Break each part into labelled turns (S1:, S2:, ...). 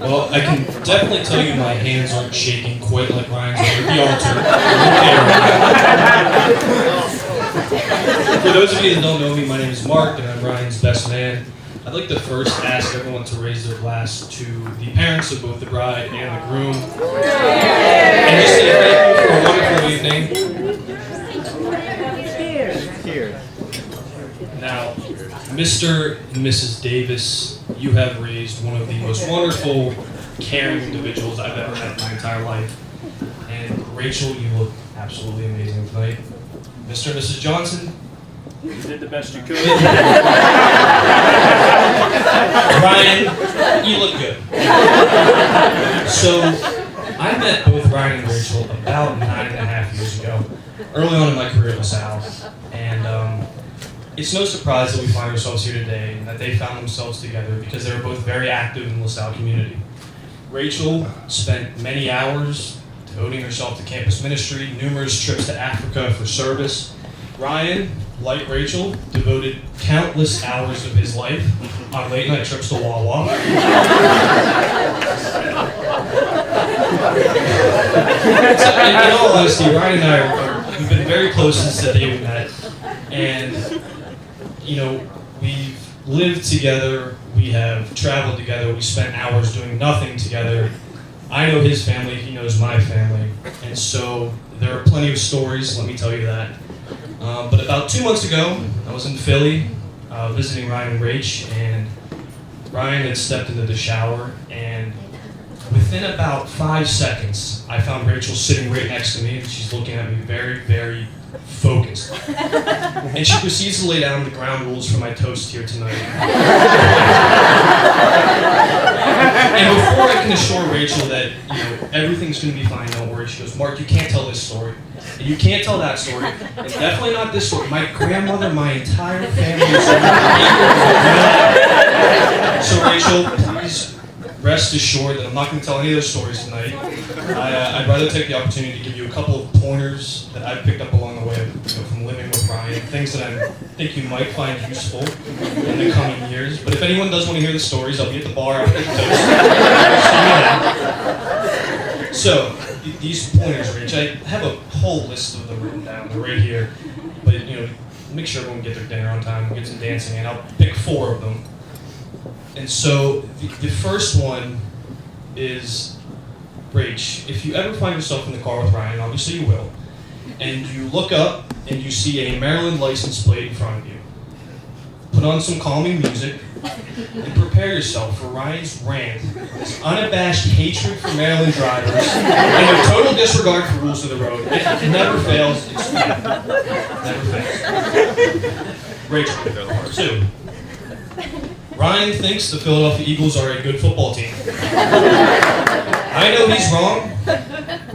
S1: Well, I can definitely tell you my hands aren't shaking quite like Ryan's over the altar. For those of you that don't know me, my name is Mark, and I'm Ryan's best man. I'd like to first ask everyone to raise their glass to the parents of both the bride and the groom. And just say thank you for a wonderful evening.
S2: Cheers.
S1: Now, Mr. and Mrs. Davis, you have raised one of the most wonderful, caring individuals I've ever met in my entire life. And Rachel, you look absolutely amazing tonight. Mr. and Mrs. Johnson,
S3: You did the best you could.
S1: Ryan, you look good. So, I met both Ryan and Rachel about 9.5 years ago, early on in my career at LaSalle. And it's no surprise that we find ourselves here today and that they found themselves together because they were both very active in the LaSalle community. Rachel spent many hours devoting herself to campus ministry, numerous trips to Africa for service. Ryan, like Rachel, devoted countless hours of his life on late night trips to Wawa. So, in all honesty, Ryan and I we've been very close since the day we met. And, you know, we've lived together, we have traveled together, we spent hours doing nothing together. I know his family, he knows my family. And so there are plenty of stories, let me tell you that. But about 2 months ago, I was in Philly visiting Ryan and Rach, and Ryan had stepped into the shower, and within about 5 seconds, I found Rachel sitting right next to me, and she's looking at me very, very focused. And she proceeds to lay down the ground rules for my toast here tonight. And before I can assure Rachel that, you know, everything's going to be fine, don't worry, she goes, Mark, you can't tell this story. And you can't tell that story. And definitely not this story. My grandmother, my entire family is So Rachel, please rest assured that I'm not going to tell any of those stories tonight. I'd rather take the opportunity to give you a couple of pointers that I've picked up along the way, from living with Ryan, things that I think you might find useful in the coming years. But if anyone does want to hear the stories, I'll be at the bar after the toast. So, these pointers, Rach, I have a whole list of them written down. They're right here. But, make sure everyone get their dinner on time and get some dancing in. I'll pick 4 of them. And so, the first one is, Rach, if you ever find yourself in the car with Ryan, obviously you will, and you look up and you see a Maryland license plate in front of you, put on some calming music and prepare yourself for Ryan's rant, his unabashed hatred for Maryland drivers, and their total disregard for rules of the road. It never fails. It's never fails. Rachel, 2. Ryan thinks the Philadelphia Eagles are a good football team. I know he's wrong.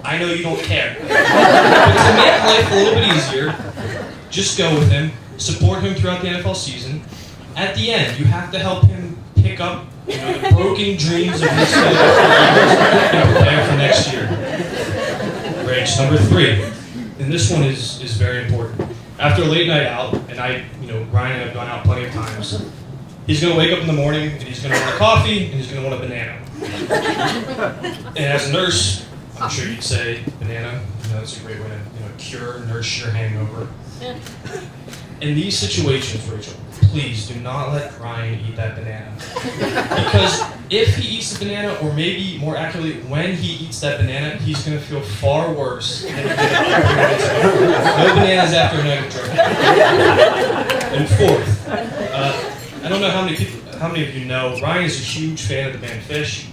S1: I know you don't care. But to make life a little bit easier, just go with him, support him throughout the NFL season. At the end, you have to help him pick up the broken dreams of his Philadelphia Eagles and prepare for next year. Rach, number 3. And this one is very important. After a late night out, and Ryan and I have gone out plenty of times, he's going to wake up in the morning, and he's going to want a coffee, and he's going to want a banana. And as a nurse, I'm sure you'd say banana. That's a great way to nurse your hangover. In these situations, Rachel, please do not let Ryan eat that banana. Because if he eats the banana, or maybe more accurately, when he eats that banana, he's going to feel far worse than he did No bananas after a night of drinking. And 4th, I don't know how many of you know, Ryan is a huge fan of the band Fish.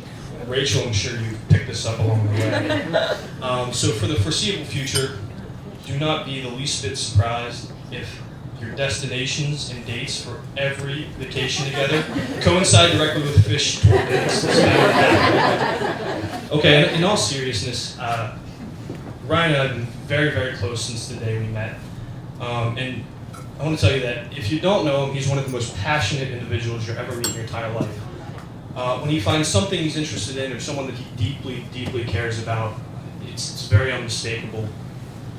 S1: Rachel, I'm sure you picked this up along the way. So for the foreseeable future, do not be the least bit surprised if your destinations and dates for every vacation together coincide directly with Fish tour dates. Okay, in all seriousness, Ryan and I have been very, very close since the day we met. And I want to tell you that if you don't know him, he's one of the most passionate individuals you'll ever meet in your entire life. When he finds something he's interested in or someone that he deeply, deeply cares about, it's very unmistakable.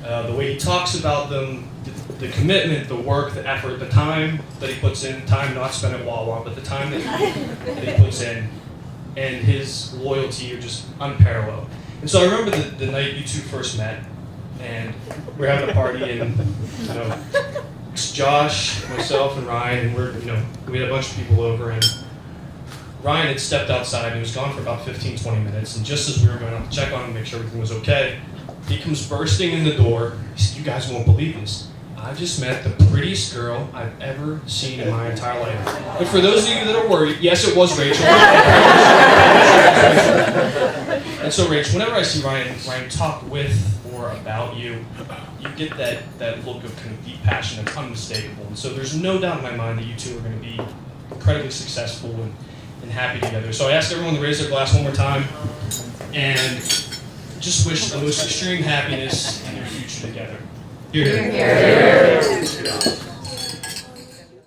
S1: The way he talks about them, the commitment, the work, the effort, the time that he puts in, time not spent at Wawa, but the time that he puts in, and his loyalty are just unparalleled. And so I remember the night you two first met, and we're having a party, and it's Josh, myself, and Ryan, and we had a bunch of people over, and Ryan had stepped outside, and he was gone for about 15, 20 minutes, and just as we were going out to check on him, make sure everything was okay, he comes bursting in the door. He said, "You guys won't believe this. I just met the prettiest girl I've ever seen in my entire life." And for those of you that are worried, yes, it was Rachel. And so, Rach, whenever I see Ryan talk with or about you, you get that look of kind of deep passion that's unmistakable. And so there's no doubt in my mind that you two are going to be incredibly successful and happy together. So I asked everyone to raise their glass one more time and just wish the most extreme happiness in your future together. Here, here.